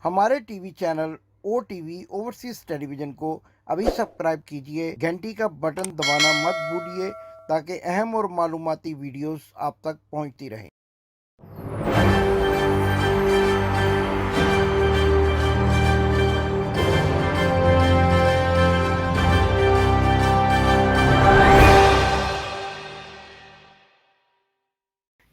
हमारे TV channel ओ TV overseas television को अभी सब्सक्राइब कीजिए, घंटी का बटन दबाना मत भूलिए ताकि अहम और मालूमाती वीडियोस आप तक पहुंचती रहें।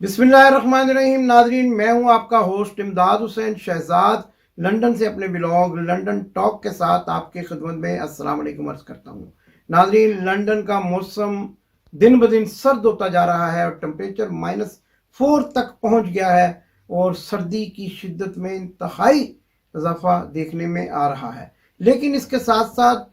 बिस्मिल्लाहिर्रहमानिर्रहीम। नाजरीन, मैं हूं आपका होस्ट इमदाद हुसैन शहजाद, लंदन से अपने ब्लॉग लंदन टॉक के साथ आपकी खिदमत में अस्सलाम वालेकुम अर्ज करता हूं। नाजरीन, लंदन का मौसम दिन ब दिन सर्द होता जा रहा है और टेम्परेचर -4 तक पहुंच गया है और सर्दी की शिद्दत में इंतहाई इजाफा देखने में आ रहा है। लेकिन इसके साथ साथ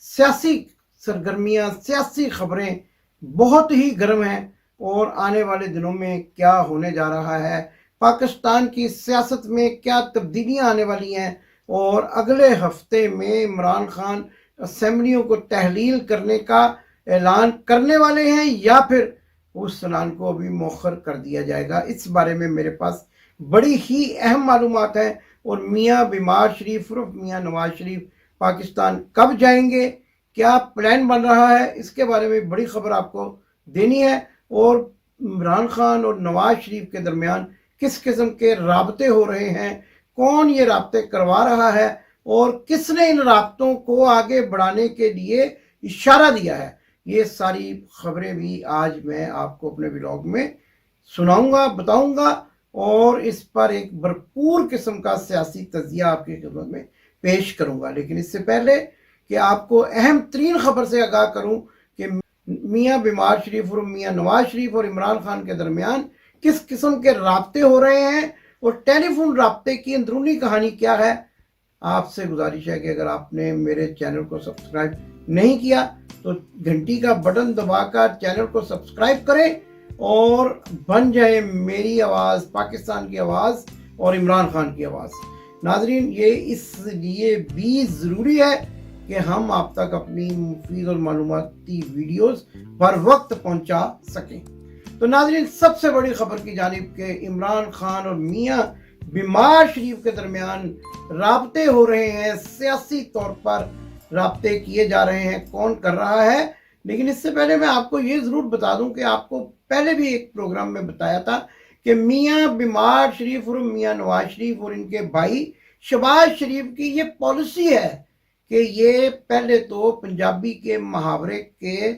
सियासी सरगर्मियां, सियासी खबरें बहुत ही गर्म हैं और आने वाले दिनों में क्या होने जा रहा है, पाकिस्तान की सियासत में क्या तब्दीलियां आने वाली हैं और अगले हफ्ते में इमरान खान असेंबलियों को तहलील करने का ऐलान करने वाले हैं या फिर उस ऐलान को अभी मौखर कर दिया जाएगा, इस बारे में मेरे पास बड़ी ही अहम मालूमात हैं। और मियाँ बीमार शरीफ उर्फ मियाँ नवाज शरीफ पाकिस्तान कब जाएंगे, क्या प्लान बन रहा है, इसके बारे में बड़ी खबर आपको देनी है। और इमरान खान और नवाज शरीफ के दरमियान किस किस्म के राबते हो रहे हैं, कौन ये राबते करवा रहा है और किसने इन राबतों को आगे बढ़ाने के लिए इशारा दिया है, ये सारी खबरें भी आज मैं आपको अपने ब्लॉग में सुनाऊंगा, बताऊंगा और इस पर एक भरपूर किस्म का सियासी तजिया आपकी खिदमत में पेश करूंगा। लेकिन इससे पहले कि आपको अहम तरीन खबर से आगाह करूं कि मियाँ बीमार शरीफ और मियाँ नवाज शरीफ और इमरान खान के दरमियान किस किस्म के राब्ते हो रहे हैं और टेलीफोन राब्ते की अंदरूनी कहानी क्या है, आपसे गुजारिश है कि अगर आपने मेरे चैनल को सब्सक्राइब नहीं किया तो घंटी का बटन दबाकर चैनल को सब्सक्राइब करें और बन जाए मेरी आवाज़, पाकिस्तान की आवाज़ और इमरान खान की आवाज़। नाजरीन, ये इसलिए भी ज़रूरी है कि हम आप तक अपनी मुफीद और मालूमाती वीडियोस बर वक्त पहुंचा सकें। तो नाजरीन, सबसे बड़ी खबर की जानिब के इमरान खान और मियाँ बीमार शरीफ के दरमियान राब्ते हो रहे हैं, सियासी तौर पर राब्ते किए जा रहे हैं, कौन कर रहा है। लेकिन इससे पहले मैं आपको ये ज़रूर बता दूं कि आपको पहले भी एक प्रोग्राम में बताया था कि मियाँ बीमार शरीफ और मियाँ नवाज शरीफ और इनके भाई शहबाज शरीफ की ये पॉलिसी है कि ये पहले तो पंजाबी के मुहावरे के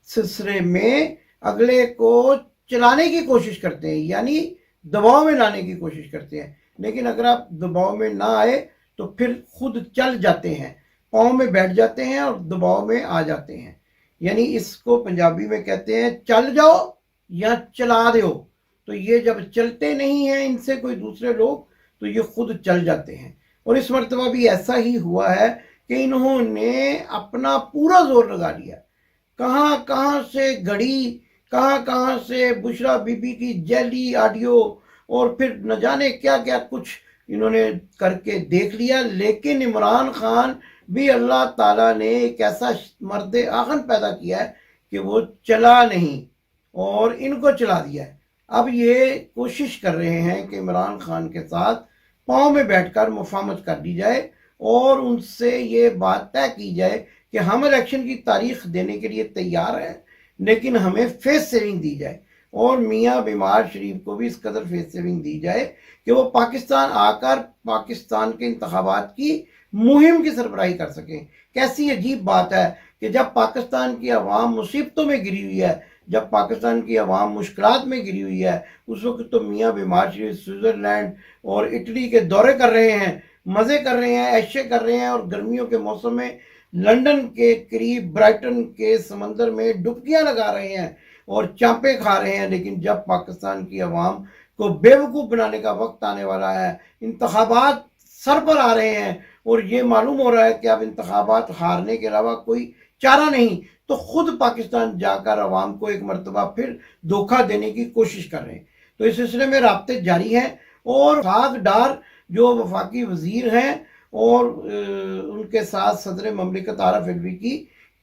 सिलसिले में अगले को चलाने की कोशिश करते हैं, यानी दबाव में लाने की कोशिश करते हैं। लेकिन अगर आप दबाव में ना आए तो फिर खुद चल जाते हैं, पाँव में बैठ जाते हैं और दबाव में आ जाते हैं। यानी इसको पंजाबी में कहते हैं चल जाओ या चला दो। तो ये जब चलते नहीं हैं इनसे कोई दूसरे लोग तो ये खुद चल जाते हैं। और इस मरतबा भी ऐसा ही हुआ है कि इन्होंने अपना पूरा जोर लगा लिया, कहाँ कहाँ से घड़ी, कहाँ कहाँ से बुशरा बीबी की जैली ऑडियो और फिर न जाने क्या क्या कुछ इन्होंने करके देख लिया। लेकिन इमरान खान भी अल्लाह ताला ने एक ऐसा मर्द आखन पैदा किया है कि वो चला नहीं और इनको चला दिया है। अब ये कोशिश कर रहे हैं कि इमरान खान के साथ पाँव में बैठकर मुफाहमत कर दी जाए और उनसे ये बात तय की जाए कि हम इलेक्शन की तारीख देने के लिए तैयार हैं, लेकिन हमें फेस सेविंग दी जाए। और मियाँ बीमार शरीफ को भी इस कदर फेस सेविंग दी जाए कि वो पाकिस्तान आकर पाकिस्तान के इंतखाबात की मुहिम की सरबराही कर सकें। कैसी अजीब बात है कि जब पाकिस्तान की अवाम मुसीबतों में गिरी हुई है, जब पाकिस्तान की अवाम मुश्किलात में गिरी हुई है, उस वक्त तो मियाँ बीमार शरीफ स्विट्ज़रलैंड और इटली के दौरे कर रहे हैं, मज़े कर रहे हैं, ऐशे कर रहे हैं और गर्मियों के मौसम में लंदन के करीब ब्राइटन के समंदर में डुबकियां लगा रहे हैं और चांपे खा रहे हैं। लेकिन जब पाकिस्तान की अवाम को बेवकूफ़ बनाने का वक्त आने वाला है, इंतखाबात सर पर आ रहे हैं और ये मालूम हो रहा है कि अब इंतखाबात हारने के अलावा कोई चारा नहीं, तो खुद पाकिस्तान जाकर अवाम को एक मरतबा फिर धोखा देने की कोशिश कर रहे हैं। तो इस सिलसिले में राब्ते जारी हैं और खाक डार जो वफाकी वजीर हैं और उनके साथ सदर ममलिकत आरिफ अलवी की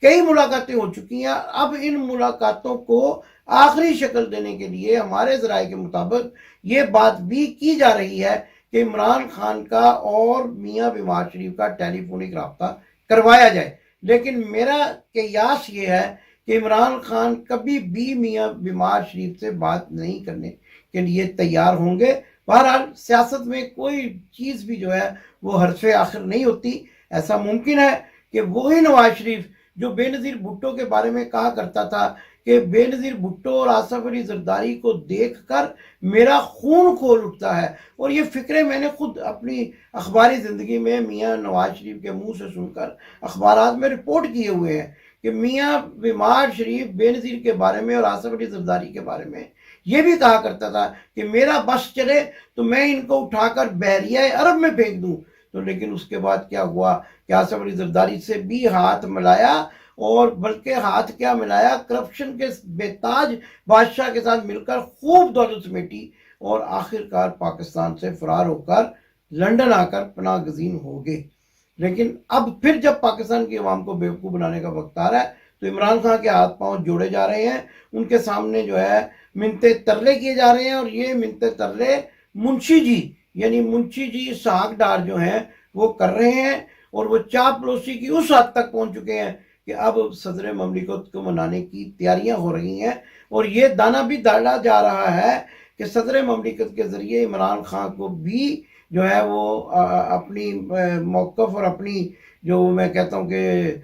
कई मुलाकातें हो चुकी हैं। अब इन मुलाकातों को आखिरी शक्ल देने के लिए हमारे ज़राए के मुताबिक ये बात भी की जा रही है کہ عمران خان کا اور میاں بیمار شریف کا ٹیلی فونک رابطہ کروایا جائے، لیکن میرا قیاس یہ ہے کہ عمران خان کبھی بھی میاں بیمار شریف سے بات نہیں کرنے کے لیے تیار ہوں گے۔ بہرحال سیاست میں کوئی چیز بھی جو ہے وہ حرف آخر نہیں ہوتی۔ ایسا ممکن ہے کہ وہی نواز شریف جو بے نظیر بھٹو کے بارے میں کہا کرتا تھا کہ بے نظیر بھٹو اور آصف علی زرداری کو دیکھ کر میرا خون کھول اٹھتا ہے، اور یہ فکرے میں نے خود اپنی اخباری زندگی میں میاں نواز شریف کے منہ سے سن کر اخبارات میں رپورٹ کیے ہوئے ہیں کہ میاں بیمار شریف بے نظیر کے بارے میں اور آصف علی زرداری کے بارے میں یہ بھی کہا کرتا تھا کہ میرا بس چلے تو میں ان کو اٹھا کر بحریہ عرب میں پھینک دوں۔ تو لیکن اس کے بعد کیا ہوا کہ آصف علی زرداری سے بھی ہاتھ ملایا، اور بلکہ ہاتھ کیا ملایا، کرپشن کے بے تاج بادشاہ کے ساتھ مل کر خوب دولت سمیٹی، اور آخر کار پاکستان سے فرار ہو کر لنڈن آ کر پناہ گزین ہو گئے۔ لیکن اب پھر جب پاکستان کی عوام کو بیوقوف بنانے کا وقت آ رہا ہے تو عمران خان کے ہاتھ پاؤں جوڑے جا رہے ہیں، ان کے سامنے جو ہے منتے ترلے کیے جا رہے ہیں، اور یہ منتے ترلے منشی جی یعنی منشی جی اسحاق ڈار جو ہیں وہ کر رہے ہیں، اور وہ چاپلوسی کی اس حد تک پہنچ چکے ہیں کہ اب صدر مملکت کو منانے کی تیاریاں ہو رہی ہیں، اور یہ دانہ بھی ڈالا جا رہا ہے کہ صدر مملکت کے ذریعے عمران خان کو بھی جو ہے وہ اپنی موقف اور اپنی جو میں کہتا ہوں کہ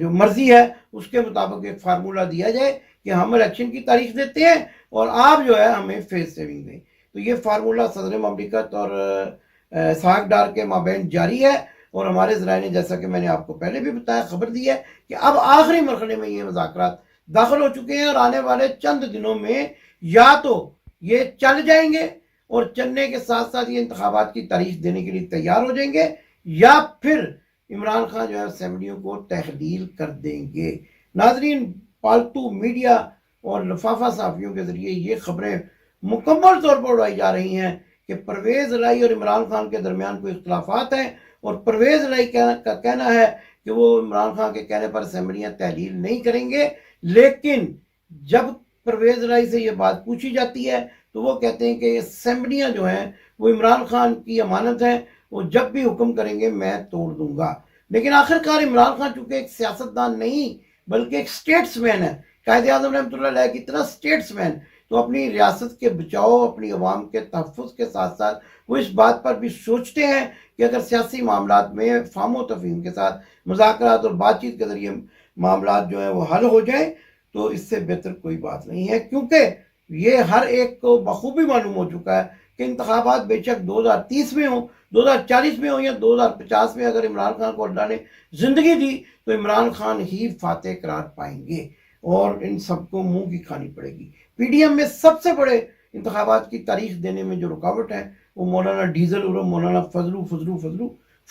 جو مرضی ہے اس کے مطابق ایک فارمولہ دیا جائے کہ ہم الیکشن کی تاریخ دیتے ہیں اور آپ جو ہے ہمیں فیس سیونگ دیں۔ تو یہ فارمولہ صدر مملکت اور اسحاق ڈار کے مابین جاری ہے، اور ہمارے ذرائع نے جیسا کہ میں نے آپ کو پہلے بھی بتایا، خبر دی ہے کہ اب آخری مرحلے میں یہ مذاکرات داخل ہو چکے ہیں، اور آنے والے چند دنوں میں یا تو یہ چل جائیں گے اور چلنے کے ساتھ ساتھ یہ انتخابات کی تاریخ دینے کے لیے تیار ہو جائیں گے، یا پھر عمران خان جو ہے اسمبلیوں کو تحلیل کر دیں گے۔ ناظرین، پالتو میڈیا اور لفافہ صحافیوں کے ذریعے یہ خبریں مکمل طور پر اڑائی جا رہی ہیں کہ پرویز الہی اور عمران خان کے درمیان کوئی اختلافات ہیں، اور پرویز الہی کا کہنا ہے کہ وہ عمران خان کے کہنے پر اسمبلیاں تحلیل نہیں کریں گے، لیکن جب پرویز الہی سے یہ بات پوچھی جاتی ہے تو وہ کہتے ہیں کہ اسمبلیاں جو ہیں وہ عمران خان کی امانت ہیں، وہ جب بھی حکم کریں گے میں توڑ دوں گا۔ لیکن آخر کار عمران خان چونکہ ایک سیاستدان نہیں بلکہ ایک سٹیٹس مین ہے، قائد اعظم رحمۃ اللہ علیہ کی طرح سٹیٹس مین، تو اپنی ریاست کے بچاؤ، اپنی عوام کے تحفظ کے ساتھ ساتھ وہ اس بات پر بھی سوچتے ہیں کہ اگر سیاسی معاملات میں فہم و تفہیم کے ساتھ مذاکرات اور بات چیت کے ذریعے معاملات جو ہیں وہ حل ہو جائیں تو اس سے بہتر کوئی بات نہیں ہے، کیونکہ یہ ہر ایک کو بخوبی معلوم ہو چکا ہے کہ انتخابات بے شک 2030 میں ہوں، 2040 میں ہوں یا 2050 میں، اگر عمران خان کو اللہ نے زندگی دی تو عمران خان ہی فاتح قرار پائیں گے، اور ان سب کو منہ کی کھانی پڑے گی۔ پی ڈی ایم میں سب سے بڑے انتخابات کی تاریخ دینے میں جو رکاوٹ ہے وہ مولانا ڈیزل اور مولانا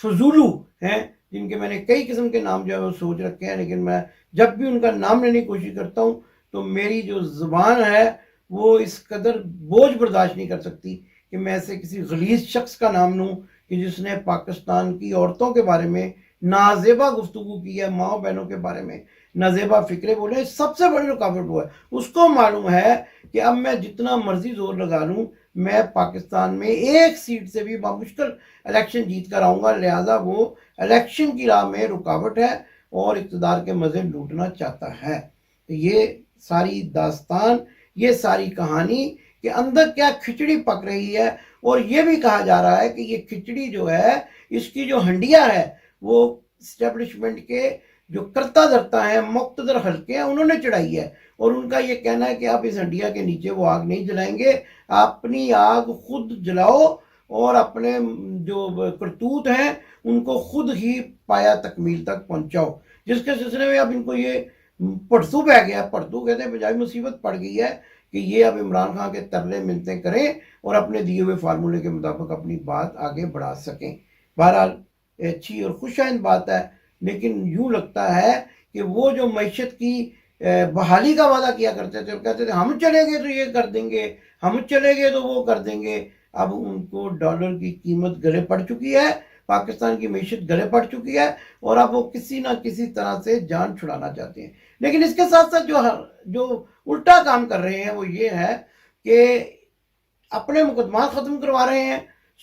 فضولو ہیں، جن کے میں نے کئی قسم کے نام جو ہے وہ سوچ رکھے ہیں، لیکن میں جب بھی ان کا نام لینے کی کوشش کرتا ہوں تو میری جو زبان ہے وہ اس قدر بوجھ برداشت نہیں کر سکتی کہ میں ایسے کسی غلیظ شخص کا نام لوں کہ جس نے پاکستان کی عورتوں کے بارے میں نازیبا گفتگو کی ہے، ماں بہنوں کے بارے میں نازیبا فکرے بولے، سب سے بڑی رکاوٹ وہ ہے۔ اس کو معلوم ہے کہ اب میں جتنا مرضی زور لگا لوں میں پاکستان میں ایک سیٹ سے بھی بمشکل الیکشن جیت کر آؤں گا، لہٰذا وہ الیکشن کی راہ میں رکاوٹ ہے اور اقتدار کے مزے لوٹنا چاہتا ہے۔ یہ ساری داستان، یہ ساری کہانی کہ اندر کیا کھچڑی پک رہی ہے، اور یہ بھی کہا جا رہا ہے کہ یہ کھچڑی جو ہے اس کی جو ہنڈیا ہے وہ اسٹیبلشمنٹ کے جو کرتا دھرتا ہیں، مقتدر حلقے ہیں، انہوں نے چڑھائی ہے، اور ان کا یہ کہنا ہے کہ آپ اس ہنڈیا کے نیچے وہ آگ نہیں جلائیں گے، اپنی آگ خود جلاؤ اور اپنے جو کرتوت ہیں ان کو خود ہی پایا تکمیل تک پہنچاؤ۔ جس کے سلسلے میں اب ان کو یہ پڑتو پہ گیا، پڑتو کہتے ہیں بجائے مصیبت پڑ گئی ہے کہ یہ اب عمران خان کے ترلے منتیں کریں اور اپنے دیے ہوئے فارمولے کے مطابق اپنی بات آگے بڑھا سکیں۔ بہرحال اچھی اور خوش آئند بات ہے، لیکن یوں لگتا ہے کہ وہ جو معیشت کی بحالی کا وعدہ کیا کرتے تھے، کہتے تھے ہم چلے گئے تو یہ کر دیں گے، ہم چلے گئے تو وہ کر دیں گے، اب ان کو ڈالر کی قیمت گلے پڑ چکی ہے، پاکستان کی معیشت گلے پڑ چکی ہے، اور اب وہ کسی نہ کسی طرح سے جان چھڑانا چاہتے ہیں۔ لیکن اس کے ساتھ ساتھ جو الٹا کام کر رہے ہیں وہ یہ ہے کہ اپنے مقدمات ختم کروا رہے ہیں،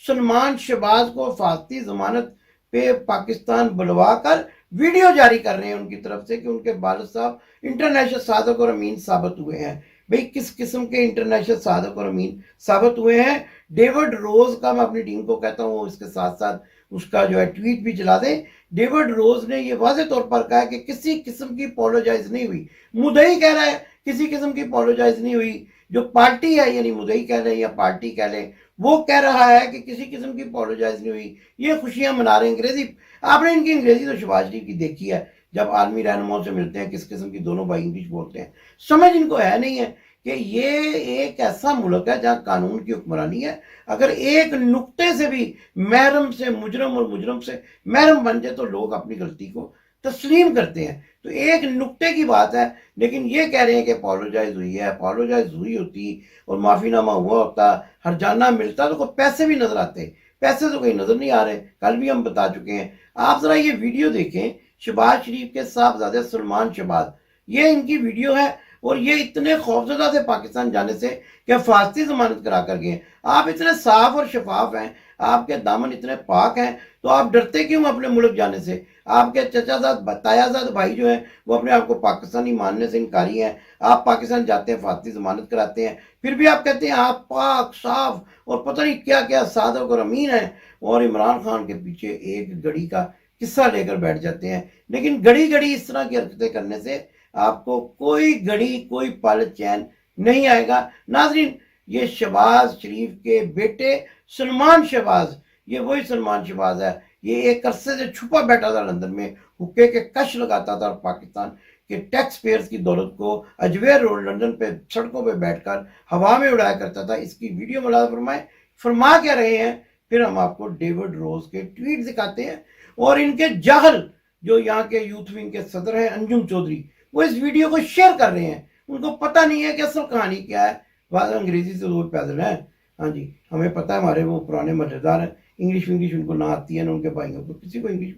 सलमान शहबाज को हिफाजती जमानत पे पाकिस्तान बुलवा कर वीडियो जारी कर रहे हैं उनकी तरफ से कि उनके वालिद साहब इंटरनेशनल सादक और अमीन साबित हुए हैं। भाई किस किस्म के इंटरनेशनल सादक और अमीन साबित हुए हैं? डेविड रोज का मैं अपनी टीम को कहता हूँ इसके साथ साथ उसका जो है ट्वीट भी चला दें। डेविड रोज ने ये वाज़े तौर पर कहा कि किसी किस्म की अपोलोजाइज नहीं हुई। मुदई कह रहा है किसी किस्म की अपोलोजाइज नहीं हुई। जो पार्टी है यानी मुदई कह लें या पार्टी कह लें, वो कह रहा है कि किसी किस्म की अपोलोजाइज नहीं हुई, ये खुशियां मना रहे हैं। अंग्रेजी आपने इनकी अंग्रेजी तो शहबाज शरीफ की देखी है, जब आर्मी रहनुमाओं से मिलते हैं किस किस्म की दोनों भाई इंग्लिश बोलते हैं। समझ इनको है नहीं है कि ये एक ऐसा मुल्क है जहाँ कानून की हुक्मरानी है। अगर एक नुक्ते से भी महरम से मुजरम और मुजरम से महरम बन जाए तो लोग अपनी गलती को तस्लीम करते हैं। तो एक नुक्ते की बात है, लेकिन ये कह रहे हैं कि अपोलोजाइज हुई है। अपोलोजाइज हुई होती और माफीनामा हुआ होता, हरजाना मिलता तो कोई पैसे भी नजर आते। पैसे तो कहीं नजर नहीं आ रहे, कल भी हम बता चुके हैं। आप जरा ये वीडियो देखें, शहबाज शरीफ के साहबजादे सलमान शहबाज, ये इनकी वीडियो है और ये इतने खौफजदा थे पाकिस्तान जाने से कि हिफाजती जमानत करा कर गए। आप इतने साफ और शफाफ हैं, आपके दामन इतने पाक हैं, तो आप डरते क्यों अपने मुल्क जाने से? आपके चचाजाद तायाजाद भाई जो हैं वो अपने आप को पाकिस्तानी मानने से इनकारी हैं। आप पाकिस्तान जाते हैं, हिफाजती जमानत कराते हैं, फिर भी आप कहते हैं आप पाक साफ और पता नहीं क्या क्या सादक और अमीन हैं, और इमरान खान के पीछे एक घड़ी का किस्सा लेकर बैठ जाते हैं। लेकिन घड़ी घड़ी इस तरह की हरकतें करने से आपको कोई घड़ी कोई पल चैन नहीं आएगा। नाजरीन, ये शहबाज शरीफ के बेटे सलमान शहबाज, ये वही सलमान शहबाज है। ये एक अरसे से छुपा बैठा था लंदन में, हुक्के के कश लगाता था और पाकिस्तान के टैक्स पेयर्स की दौलत को अजमेर रोड लंदन पे सड़कों पे बैठकर हवा में उड़ाया करता था। इसकी वीडियो मुलाज़ा फरमाएं, फरमा क्या रहे हैं, फिर हम आपको डेविड रोज के ट्वीट दिखाते हैं। और इनके जाहल जो यहाँ के यूथ विंग के सदर हैं अंजुम चौधरी, वो इस वीडियो को शेयर कर रहे हैं। उनको पता नहीं है कि असल कहानी क्या है। बात अंग्रेजी से दूर पैदल है। हाँ जी, हमें पता है, हमारे वो पुराने मजेदार हैं, इंग्लिश उनको ना आती है ना उनके भाइयों को, किसी को इंग्लिश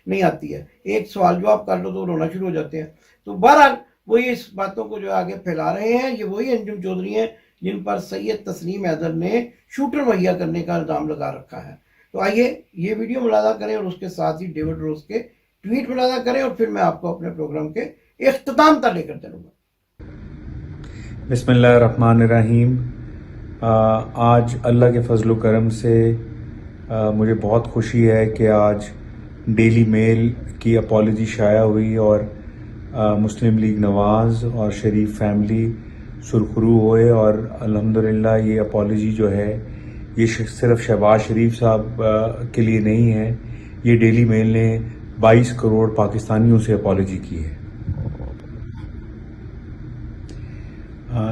नहीं आती है। एक सवाल जवाब कर लो तो रोना शुरू हो जाते हैं। तो बहरहाल वो ये इस बातों को जो आगे फैला रहे हैं, ये वही अंजुम चौधरी हैं जिन पर सैयद तस्लीम हैदर ने शूटर मुहैया करने का इल्ज़ाम लगा रखा है। तो आइए ये वीडियो मुलाज़ा करें और उसके साथ ही डेविड रोज के ट्वीट मुलाज़ा करें, और फिर मैं आपको अपने प्रोग्राम के इख्तिताम तक लेकर चलूँगा। बिस्मिल्लाहिर्रहमानिर्रहीम। आज अल्लाह के फजल करम से मुझे बहुत खुशी है कि आज डेली मेल की अपॉलजी शाया हुई और मुस्लिम लीग नवाज़ और शरीफ फैमिली सुरखरू हुए। और अल्हम्दुलिल्लाह ये अपॉलजी जो है ये सिर्फ शहबाज शरीफ साहब के लिए नहीं है, ये डेली मेल ने 22 करोड़ पाकिस्तानियों से अपॉलजी की है।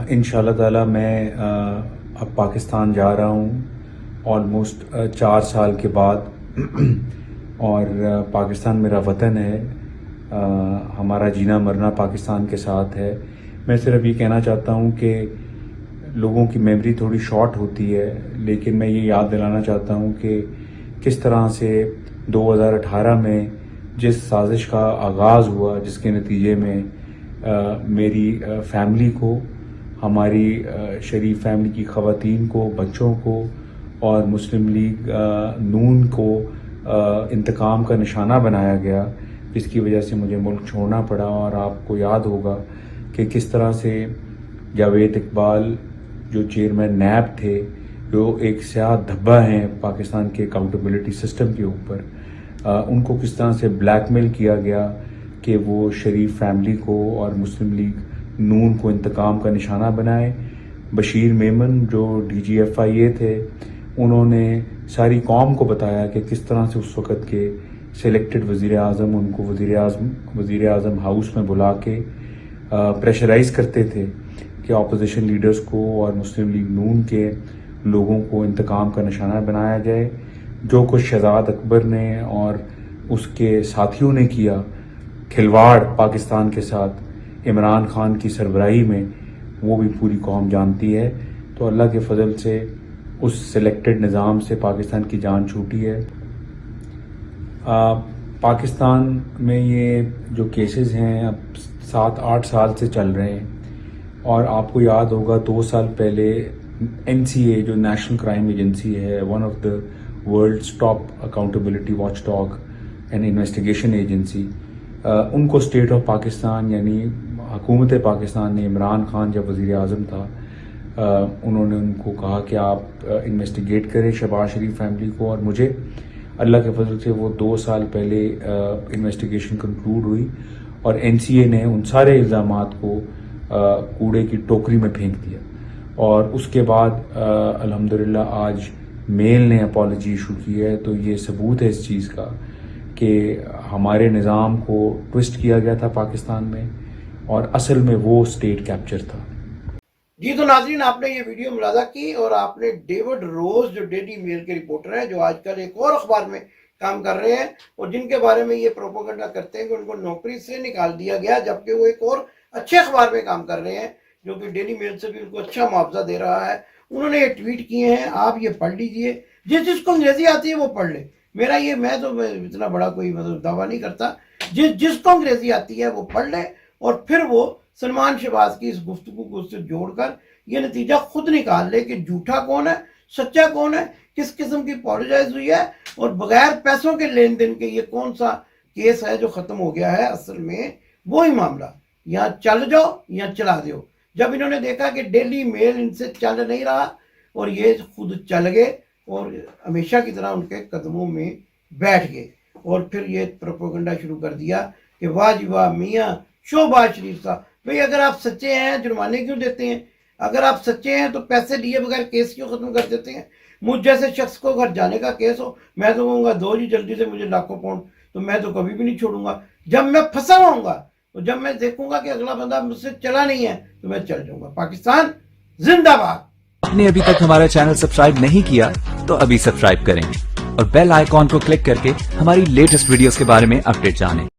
इंशाअल्लाह ताला मैं अब पाकिस्तान जा रहा हूँ ऑलमोस्ट 4 साल के बाद और पाकिस्तान मेरा वतन है। हमारा जीना मरना पाकिस्तान के साथ है। मैं सिर्फ ये कहना चाहता हूँ कि लोगों की मेमोरी थोड़ी शॉर्ट होती है, लेकिन मैं ये याद दिलाना चाहता हूँ कि किस तरह से 2018 में जिस साजिश का आगाज़ हुआ, जिसके नतीजे में मेरी फैमिली को, हमारी शरीफ फैमिली की ख़वातीन को, बच्चों को और मुस्लिम लीग नून को इंतकाम का निशाना बनाया गया, जिसकी वजह से मुझे मुल्क छोड़ना पड़ा। और आपको याद होगा कि किस तरह से जावेद इकबाल जो चेयरमैन नैब थे, जो एक स्याह धब्बा हैं पाकिस्तान के अकाउंटेबिलिटी सिस्टम के ऊपर, उनको किस तरह से ब्लैकमेल किया गया कि वो शरीफ फैमिली को और मुस्लिम लीग नून को इंतकाम का निशाना बनाए। बशीर मेमन जो DGFIA थे, उन्होंने सारी कौम को बताया कि किस तरह से उस वक़्त के सिलेक्टेड वज़ीर आज़म उनको वज़ीर आज़म हाउस में बुला के प्रेशराइज करते थे कि अपोजिशन लीडर्स को और मुस्लिम लीग नून के लोगों को इंतकाम का निशाना बनाया जाए। जो कुछ शहजाद अकबर ने और उसके साथियों ने किया खिलवाड़ पाकिस्तान के साथ इमरान खान की सरबराही में, वो भी पूरी कौम जानती है। तो अल्लाह के फजल से उस सिलेक्टेड निज़ाम से पाकिस्तान की जान छूटी है। पाकिस्तान में ये जो केसेस हैं अब 7-8 साल से चल रहे हैं, और आपको याद होगा 2 साल पहले NCA جو نیشنل کرائم ایجنسی ہے, one of the world's top accountability watchdog and investigation agency, ان کو اسٹیٹ آف پاکستان یعنی حکومت پاکستان نے, عمران خان جب وزیر اعظم تھا, انہوں نے ان کو کہا کہ آپ انویسٹیگیٹ کریں شہباز شریف فیملی کو, اور مجھے اللہ کے فضل سے وہ 2 سال پہلے انویسٹیگیشن کنکلوڈ ہوئی, اور NCA نے ان سارے الزامات کو کوڑے کی ٹوکری میں پھینک دیا. اور اس کے بعد الحمدللہ آج میل نے اپالوجی ایشو کی ہے, تو یہ ثبوت ہے اس چیز کا کہ ہمارے نظام کو ٹوسٹ کیا گیا تھا پاکستان میں, اور اصل میں وہ اسٹیٹ کیپچر تھا. جی تو ناظرین, آپ نے یہ ویڈیو ملاحظہ کی, اور آپ نے ڈیوڈ روز جو ڈیلی میل کے رپورٹر ہیں, جو آج کل ایک اور اخبار میں کام کر رہے ہیں, اور جن کے بارے میں یہ پروپیگنڈا کرتے ہیں کہ ان کو نوکری سے نکال دیا گیا, جبکہ وہ ایک اور اچھے اخبار میں کام کر رہے ہیں جو کہ ڈیلی میل سے بھی ان کو اچھا معاوضہ دے رہا ہے. انہوں نے یہ ٹویٹ کیے ہیں, آپ یہ پڑھ لیجئے, جس کو انگریزی آتی ہے وہ پڑھ لے. میں تو اتنا بڑا کوئی دعویٰ نہیں کرتا, جس کو انگریزی آتی ہے وہ پڑھ لے, اور پھر وہ سلمان شہباز کی اس گفتگو کو اس سے جوڑ کر یہ نتیجہ خود نکال لے کہ جھوٹا کون ہے, سچا کون ہے, کس قسم کی پالیجائز ہوئی ہے, اور بغیر پیسوں کے لین دین کے یہ کون سا کیس ہے جو ختم ہو گیا ہے. اصل میں وہی معاملہ, یا چل جاؤ یا چلا دیو. جب انہوں نے دیکھا کہ ڈیلی میل ان سے چل نہیں رہا, اور یہ خود چل گئے اور ہمیشہ کی طرح ان کے قدموں میں بیٹھ گئے, اور پھر یہ پروپیگنڈا شروع کر دیا کہ واہ جی واہ میاں شہباز شریف صاحب, بھئی اگر آپ سچے ہیں جرمانے کیوں دیتے ہیں؟ اگر آپ سچے ہیں تو پیسے لیے بغیر کیس کیوں ختم کر دیتے ہیں؟ مجھ جیسے شخص کو اگر جانے کا کیس ہو, میں تو کہوں گا دو جی جلدی سے مجھے لاکھوں پاؤنڈ, تو میں تو کبھی بھی نہیں چھوڑوں گا. جب میں پھنسا ہوں گا, تو جب میں دیکھوں گا کہ اگلا بندہ مجھ سے چلا نہیں ہے, تو میں چل جاؤں گا. پاکستان زندہ باد. آپ نے ابھی تک ہمارا چینل سبسکرائب نہیں کیا تو ابھی سبسکرائب کریں اور بیل آئیکن کو کلک کر کے ہماری لیٹسٹ ویڈیوز کے بارے میں اپڈیٹ جانیں.